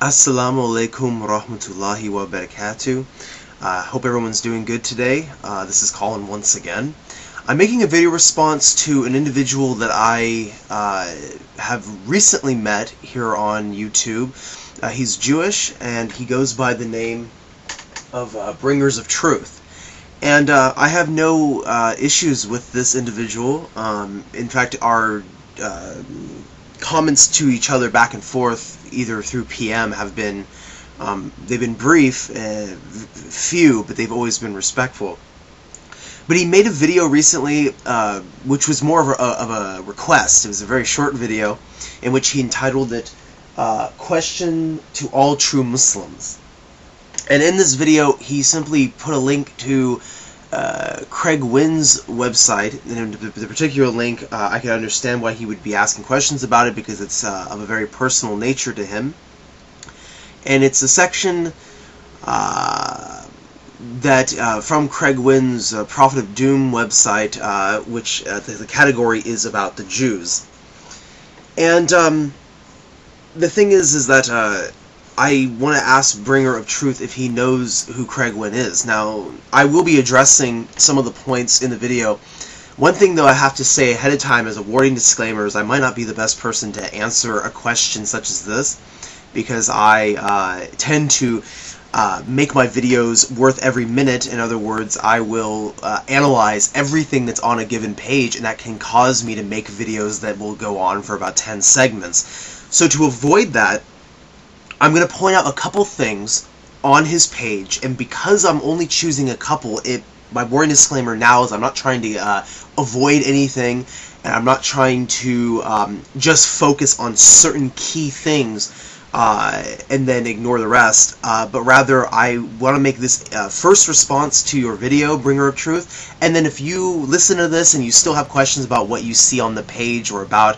Assalamu alaikum rahmatullahi wa barakatuh. Hope everyone's doing good today. This is Colin once again. I'm making a video response to an individual that I have recently met here on YouTube. He's Jewish and he goes by the name of Bringers of Truth. And I have no issues with this individual. In fact, our comments to each other back and forth, either through PM, have been they've been brief, few, but they've always been respectful. But he made a video recently, which was more of a request. It was a very short video, in which he entitled it "Question to All True Muslims." And in this video, he simply put a link to Craig Wynn's website, and the particular link, I can understand why he would be asking questions about it, because it's of a very personal nature to him. And it's a section that from Craig Wynn's Prophet of Doom website, which the category is about the Jews. And the thing is that I want to ask Bringer of Truth if he knows who Craig Wynn is. Now, I will be addressing some of the points in the video. One thing, though, I have to say ahead of time as a warning disclaimer is I might not be the best person to answer a question such as this, because I tend to make my videos worth every minute. In other words, I will analyze everything that's on a given page, and that can cause me to make videos that will go on for about 10 segments. So to avoid that, I'm going to point out a couple things on his page, and because I'm only choosing a couple, my warning disclaimer now is I'm not trying to avoid anything, and I'm not trying to just focus on certain key things and then ignore the rest, but rather I want to make this first response to your video, Bringer of Truth, and then if you listen to this and you still have questions about what you see on the page or about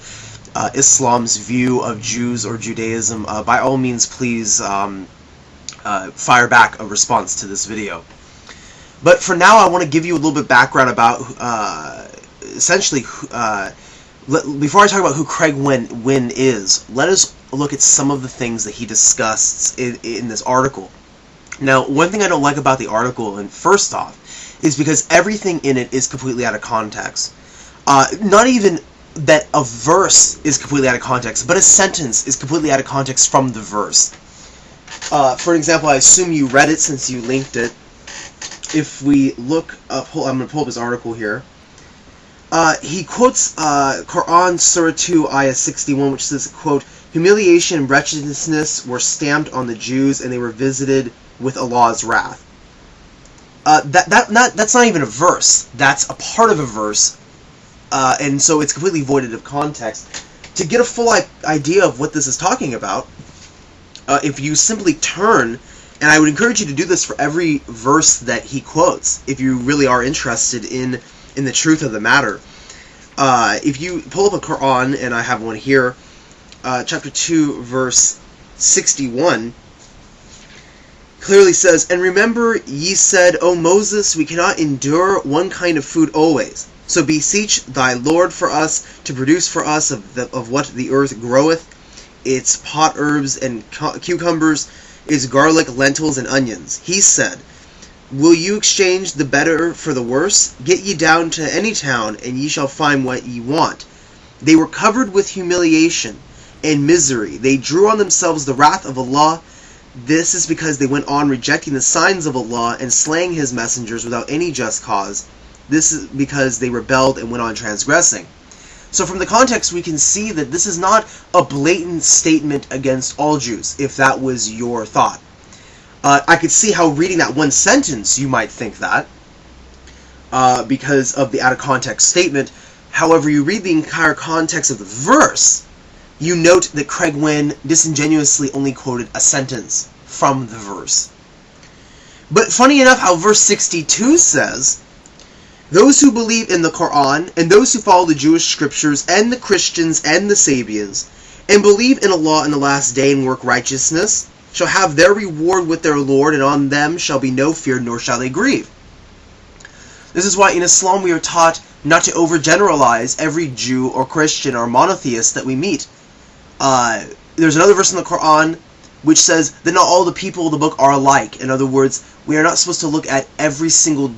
Islam's view of Jews or Judaism, by all means please fire back a response to this video. But for now, I want to give you a little bit of background about essentially before I talk about who Craig Wynn is, let us look at some of the things that he discusses in this article. Now, one thing I don't like about the article, and first off, is because everything in it is completely out of context. Not even that a verse is completely out of context, but a sentence is completely out of context from the verse. For example, I assume you read it since you linked it. If we look up, I'm going to pull up his article here. He quotes Quran Surah 2, Ayah 61, which says, quote, "Humiliation and wretchedness were stamped on the Jews, and they were visited with Allah's wrath." That's not even a verse. That's a part of a verse. And so it's completely voided of context. To get a full idea of what this is talking about, if you simply turn, and I would encourage you to do this for every verse that he quotes, if you really are interested in the truth of the matter. If you pull up a Quran, and I have one here, chapter 2, verse 61, clearly says, "And remember, ye said, O Moses, we cannot endure one kind of food always. So beseech thy Lord for us to produce for us of what the earth groweth, its pot herbs and cucumbers, its garlic, lentils, and onions. He said, Will you exchange the better for the worse? Get ye down to any town, and ye shall find what ye want. They were covered with humiliation and misery. They drew on themselves the wrath of Allah. This is because they went on rejecting the signs of Allah and slaying His messengers without any just cause. This is because they rebelled and went on transgressing." So from the context, we can see that this is not a blatant statement against all Jews, if that was your thought. I could see how reading that one sentence you might think that, because of the out-of-context statement. However, you read the entire context of the verse, you note that Craig Wynn disingenuously only quoted a sentence from the verse. But funny enough, how verse 62 says, "Those who believe in the Quran, and those who follow the Jewish scriptures, and the Christians, and the Sabians, and believe in Allah in the last day and work righteousness, shall have their reward with their Lord, and on them shall be no fear, nor shall they grieve." This is why in Islam we are taught not to overgeneralize every Jew or Christian or monotheist that we meet. There's another verse in the Quran which says that not all the people of the book are alike. In other words, we are not supposed to look at every single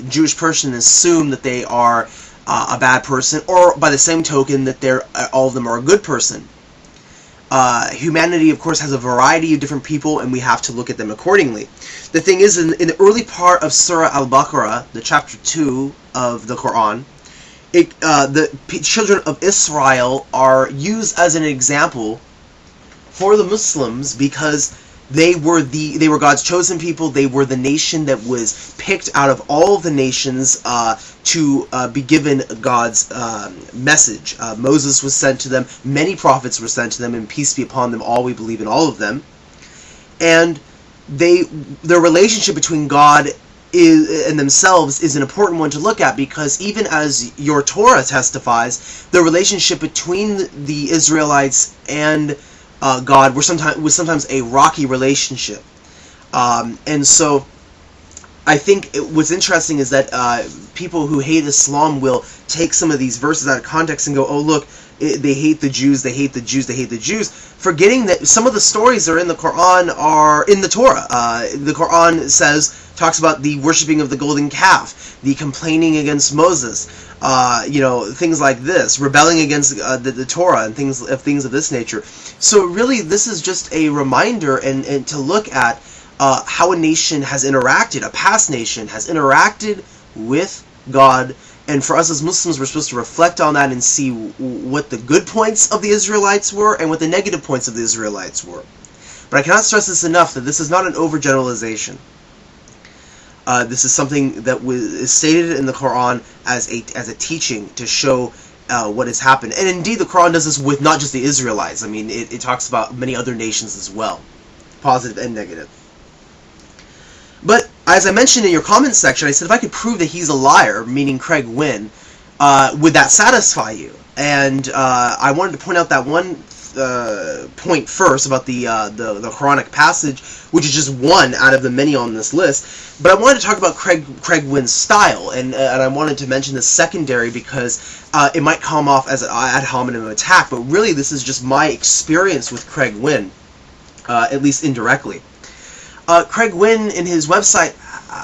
Jewish person and assume that they are a bad person, or by the same token that all of them are a good person. Humanity, of course, has a variety of different people, and we have to look at them accordingly. The thing is, in the early part of Surah Al-Baqarah, the chapter 2 of the Quran, the children of Israel are used as an example for the Muslims because they were God's chosen people. They were the nation that was picked out of all of the nations to be given God's message. Moses was sent to them. Many prophets were sent to them, and peace be upon them all. We believe in all of them. And their relationship between God and themselves is an important one to look at, because even as your Torah testifies, the relationship between the Israelites and God was sometimes a rocky relationship. And so I think what's interesting is that people who hate Islam will take some of these verses out of context and go, oh look, they hate the Jews, they hate the Jews, they hate the Jews, forgetting that some of the stories that are in the Quran are in the Torah. The Quran talks about the worshipping of the golden calf, the complaining against Moses, things like this, rebelling against the Torah, and things of this nature. So really, this is just a reminder and to look at how a nation has interacted, a past nation has interacted with God. And for us as Muslims, we're supposed to reflect on that and see what the good points of the Israelites were and what the negative points of the Israelites were. But I cannot stress this enough, that this is not an overgeneralization. This is something that is stated in the Quran as a teaching to show what has happened. And indeed, the Quran does this with not just the Israelites. I mean, it talks about many other nations as well, positive and negative. But as I mentioned in your comments section, I said if I could prove that he's a liar, meaning Craig Wynn, would that satisfy you? And I wanted to point out that one point first about the Quranic passage, which is just one out of the many on this list. But I wanted to talk about Craig Wynn's style, and I wanted to mention this secondary because it might come off as an ad hominem attack, but really this is just my experience with Craig Wynn, at least indirectly. Craig Wynn, in his website,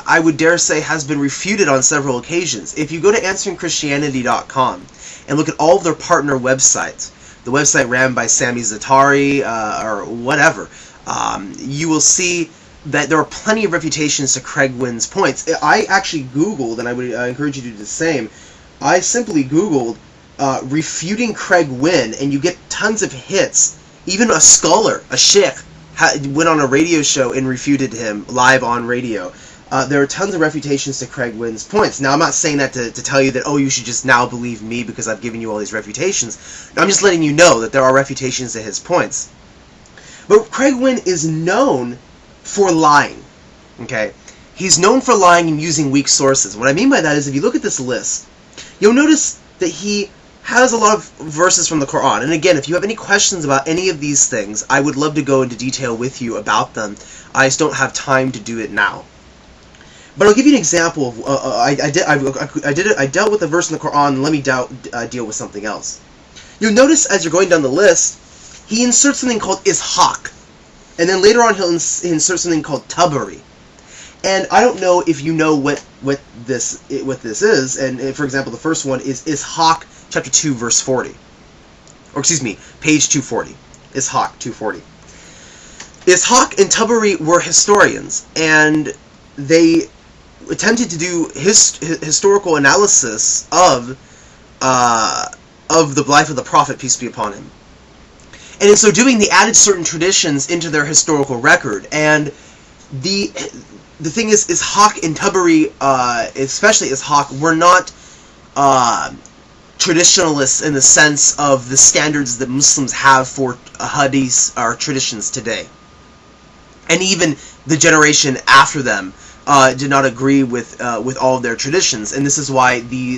I would dare say, has been refuted on several occasions. If you go to AnsweringChristianity.com and look at all of their partner websites, the website ran by Sami Zaatari or whatever, you will see that there are plenty of refutations to Craig Wynn's points. I actually Googled, and I would encourage you to do the same, I simply Googled refuting Craig Wynn, and you get tons of hits. Even a scholar, a sheikh, went on a radio show and refuted him live on radio. There are tons of refutations to Craig Wynn's points. Now, I'm not saying that to tell you that, oh, you should just now believe me because I've given you all these refutations. I'm just letting you know that there are refutations to his points. But Craig Wynn is known for lying. Okay? He's known for lying and using weak sources. What I mean by that is, if you look at this list, you'll notice that he has a lot of verses from the Quran. And again, if you have any questions about any of these things, I would love to go into detail with you about them. I just don't have time to do it now. But I'll give you an example of I dealt with a verse in the Quran. Let me deal with something else. You'll notice as you're going down the list, he inserts something called Ishaq, and then later on he'll insert something called Tabari. And I don't know if you know what this is. And for example, the first one is Ishaq, chapter 2, verse 40. Or excuse me, page 240. Ishaq 240. Ishaq and Tabari were historians, and they attempted to do historical analysis of the life of the Prophet, peace be upon him. And in so doing, they added certain traditions into their historical record. And the thing is, Ishaq and Tabari, especially Ishaq, were not traditionalists in the sense of the standards that Muslims have for hadith or traditions today. And even the generation after them did not agree with all of their traditions, and this is why the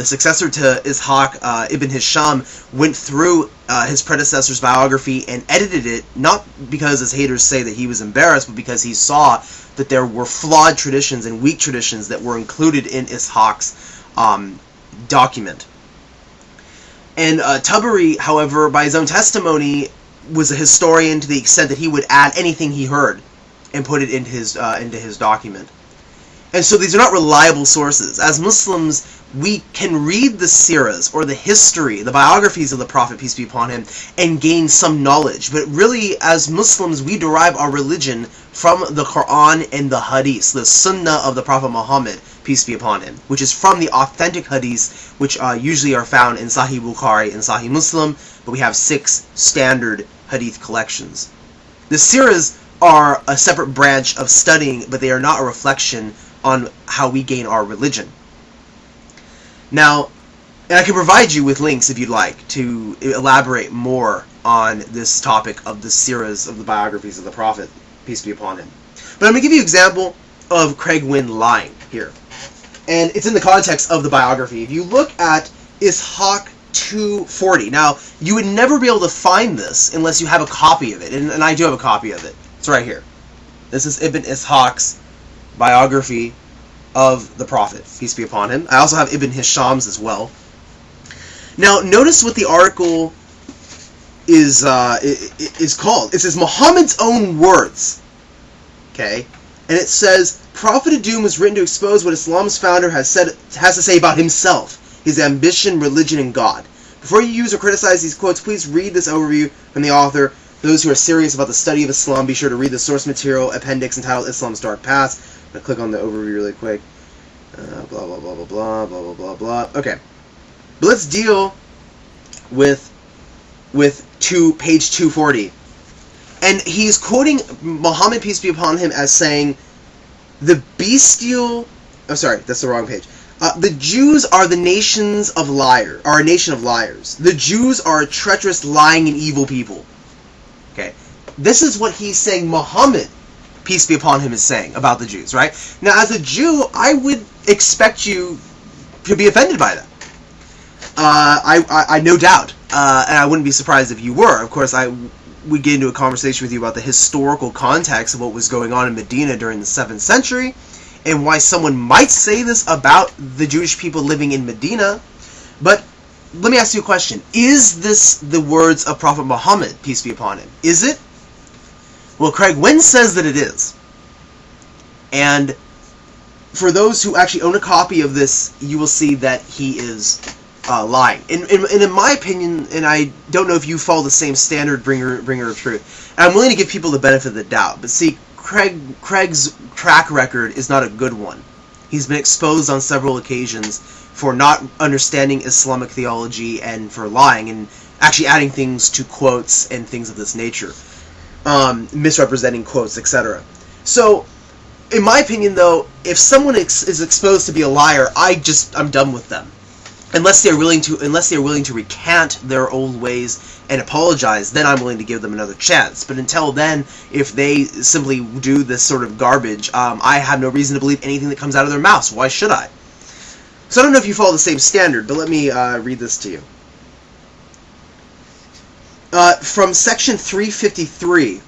successor to Ishaq, Ibn Hisham, went through his predecessor's biography and edited it, not because his haters say that he was embarrassed, but because he saw that there were flawed traditions and weak traditions that were included in Ishaq's document. And Tabari, however, by his own testimony, was a historian to the extent that he would add anything he heard and put it into his document. And so these are not reliable sources. As Muslims, we can read the seeras, or the history, the biographies of the Prophet, peace be upon him, and gain some knowledge. But really, as Muslims, we derive our religion from the Quran and the Hadith, the Sunnah of the Prophet Muhammad, peace be upon him, which is from the authentic Hadiths, which usually are found in Sahih Bukhari and Sahih Muslim, but we have 6 standard Hadith collections. The seeras are a separate branch of studying, but they are not a reflection on how we gain our religion. Now, and I can provide you with links if you'd like to elaborate more on this topic of the seeras of the biographies of the Prophet, peace be upon him. But I'm going to give you an example of Craig Wynne lying here. And it's in the context of the biography. If you look at Ishaq 240, now, you would never be able to find this unless you have a copy of it, and I do have a copy of it. It's right here. This is Ibn Ishaq's biography of the Prophet, peace be upon him. I also have Ibn Hisham's as well. Now, notice what the article is called. It says Muhammad's own words. Okay? And it says, Prophet of Doom was written to expose what Islam's founder has to say about himself, his ambition, religion, and God. Before you use or criticize these quotes, please read this overview from the author. Those who are serious about the study of Islam, be sure to read the source material appendix entitled Islam's Dark Past. I'm going to click on the overview really quick. Blah, blah, blah, blah, blah, blah, blah, blah, blah. Okay. But let's deal with page 240. And he's quoting Muhammad, peace be upon him, as saying, the bestial... Oh, sorry, that's the wrong page. The Jews are the nations of liars, are a nation of liars. The Jews are a treacherous, lying, and evil people. Okay, this is what he's saying Muhammad, peace be upon him, is saying about the Jews, right? Now, as a Jew, I would expect you to be offended by that. I no doubt, and I wouldn't be surprised if you were. Of course, we get into a conversation with you about the historical context of what was going on in Medina during the 7th century, and why someone might say this about the Jewish people living in Medina. But let me ask you a question. Is this the words of Prophet Muhammad, peace be upon him? Is it? Well, Craig Wynne says that it is. And for those who actually own a copy of this, you will see that he is lying. And in my opinion, and I don't know if you follow the same standard, bringer of truth, and I'm willing to give people the benefit of the doubt, but see, Craig's track record is not a good one. He's been exposed on several occasions for not understanding Islamic theology and for lying and actually adding things to quotes and things of this nature, misrepresenting quotes, etc. So, in my opinion, though, if someone is exposed to be a liar, I'm done with them, unless they're willing to recant their old ways and apologize. Then I'm willing to give them another chance. But until then, if they simply do this sort of garbage, I have no reason to believe anything that comes out of their mouths. Why should I? So I don't know if you follow the same standard, but let me read this to you. From section 353,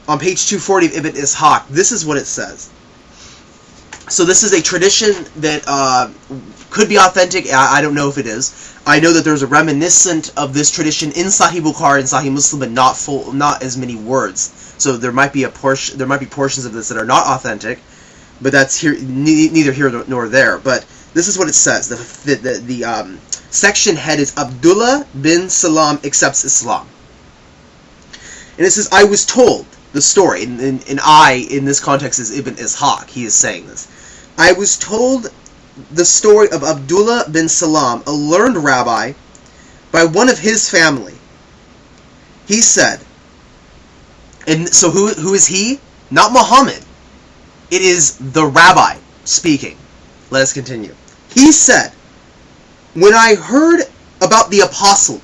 on page 240 of Ibn Ishaq, this is what it says. So this is a tradition that could be authentic. I don't know if it is. I know that there's a reminiscent of this tradition in Sahih Bukhari and Sahih Muslim, but not as many words. So there might be portions of this that are not authentic, but that's neither here nor there. But this is what it says. The section head is Abdullah bin Salam accepts Islam. And it says, I was told, the story, and I, in this context, is Ibn Ishaq. He is saying this. I was told the story of Abdullah bin Salam, a learned rabbi, by one of his family. He said, and so who is he? Not Muhammad. It is the rabbi speaking. Let us continue. He said, when I heard about the apostle,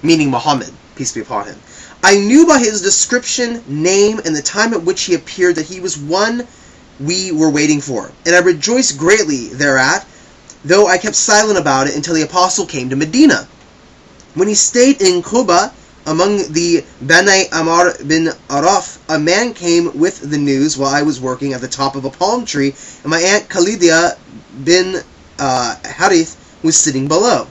meaning Muhammad, peace be upon him, I knew by his description, name, and the time at which he appeared that he was one we were waiting for. And I rejoiced greatly thereat, though I kept silent about it until the apostle came to Medina. When he stayed in Quba, among the Bani Amr bin Araf, a man came with the news while I was working at the top of a palm tree, and my aunt Khalidia bin Harith was sitting below.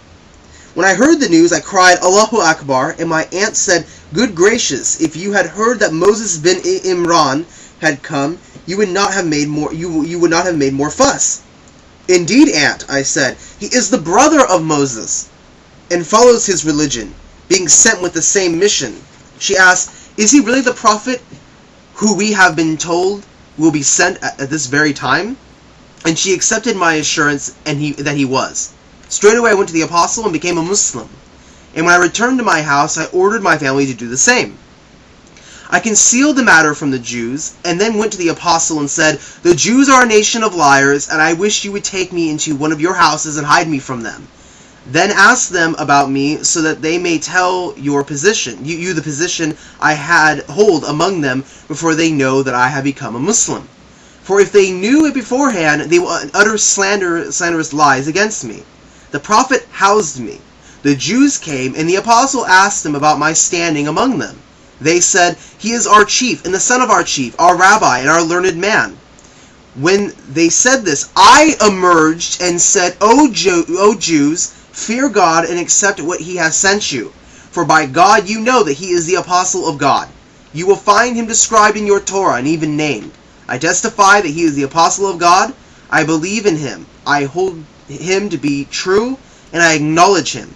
When I heard the news, I cried, Allahu Akbar, and my aunt said, good gracious, if you had heard that Moses bin Imran had come, you would not have made more fuss. Indeed, aunt, I said, he is the brother of Moses, and follows his religion, being sent with the same mission. She asked, is he really the prophet who we have been told will be sent at this very time? And she accepted my assurance that he was. Straight away I went to the apostle and became a Muslim. And when I returned to my house, I ordered my family to do the same. I concealed the matter from the Jews, and then went to the apostle and said, the Jews are a nation of liars, and I wish you would take me into one of your houses and hide me from them. Then ask them about me, so that they may tell your position, you the position I hold among them, before they know that I have become a Muslim. For if they knew it beforehand, they will utter slanderous lies against me. The prophet housed me. The Jews came, and the apostle asked them about my standing among them. They said, he is our chief, and the son of our chief, our rabbi, and our learned man. When they said this, I emerged and said, O Jews, fear God and accept what he has sent you. For by God you know that he is the apostle of God. You will find him described in your Torah and even named. I testify that he is the apostle of God. I believe in him. I hold him to be true, and I acknowledge him.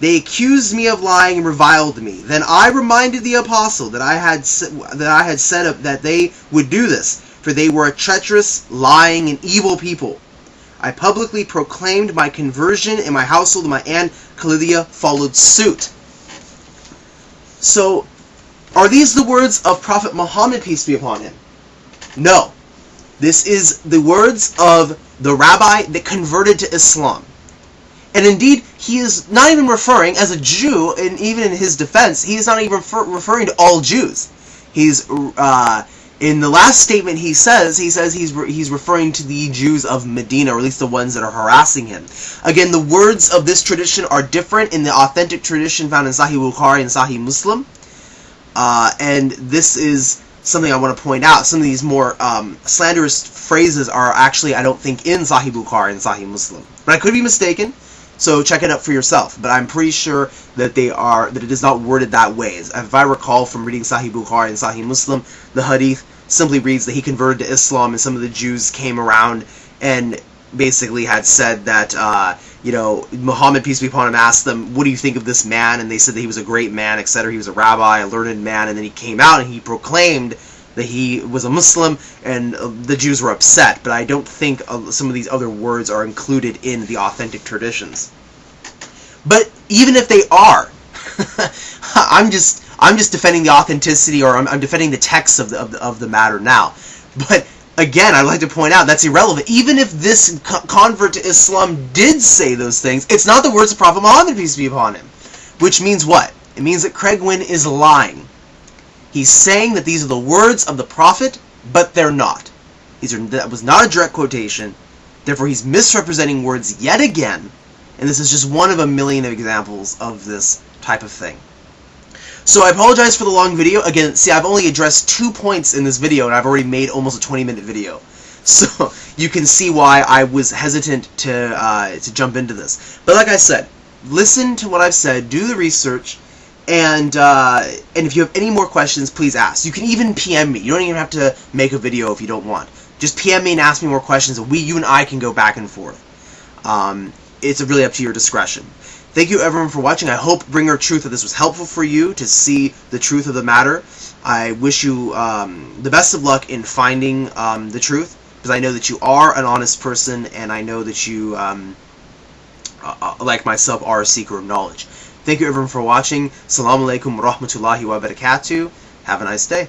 They accused me of lying and reviled me. Then I reminded the apostle that I had said that they would do this, for they were a treacherous, lying, and evil people. I publicly proclaimed my conversion, and my household and my aunt Khalidia followed suit. So, are these the words of Prophet Muhammad, peace be upon him? No. This is the words of the rabbi that converted to Islam. And indeed, he is not even referring, as a Jew, and even in his defense, he is not even referring to all Jews. He's in the last statement he says he's referring to the Jews of Medina, or at least the ones that are harassing him. Again, the words of this tradition are different in the authentic tradition found in Sahih Bukhari and Sahih Muslim. And this is something I want to point out. Some of these more slanderous phrases are actually, I don't think, in Sahih Bukhari and Sahih Muslim. But I could be mistaken. So check it out for yourself. But I'm pretty sure that it is not worded that way. If I recall from reading Sahih Bukhari and Sahih Muslim, the hadith simply reads that he converted to Islam, and some of the Jews came around and basically had said that, Muhammad, peace be upon him, asked them, what do you think of this man? And they said that he was a great man, etc. He was a rabbi, a learned man, and then he came out and he proclaimed that he was a Muslim, and the Jews were upset. But I don't think some of these other words are included in the authentic traditions. But even if they are, I'm just defending the authenticity, or I'm defending the text of the matter now. But again, I'd like to point out that's irrelevant. Even if this convert to Islam did say those things, it's not the words of Prophet Muhammad, peace be upon him. Which means what? It means that Craig Wynn is lying. He's saying that these are the words of the Prophet, but they're not. That was not a direct quotation. Therefore, he's misrepresenting words yet again. And this is just one of a million examples of this type of thing. So I apologize for the long video. Again, see, I've only addressed 2 points in this video, and I've already made almost a 20-minute video. So you can see why I was hesitant to jump into this. But like I said, listen to what I've said, do the research, and if you have any more questions, please ask. You can even PM me. You don't even have to make a video if you don't want. Just PM me and ask me more questions, and you and I can go back and forth. It's really up to your discretion. Thank you everyone for watching. I hope, Bringer Truth, that this was helpful for you to see the truth of the matter. I wish you the best of luck in finding the truth, because I know that you are an honest person, and I know that you, like myself, are a seeker of knowledge. Thank you everyone for watching. Assalamu alaikum wa rahmatullahi wa barakatuh. Have a nice day.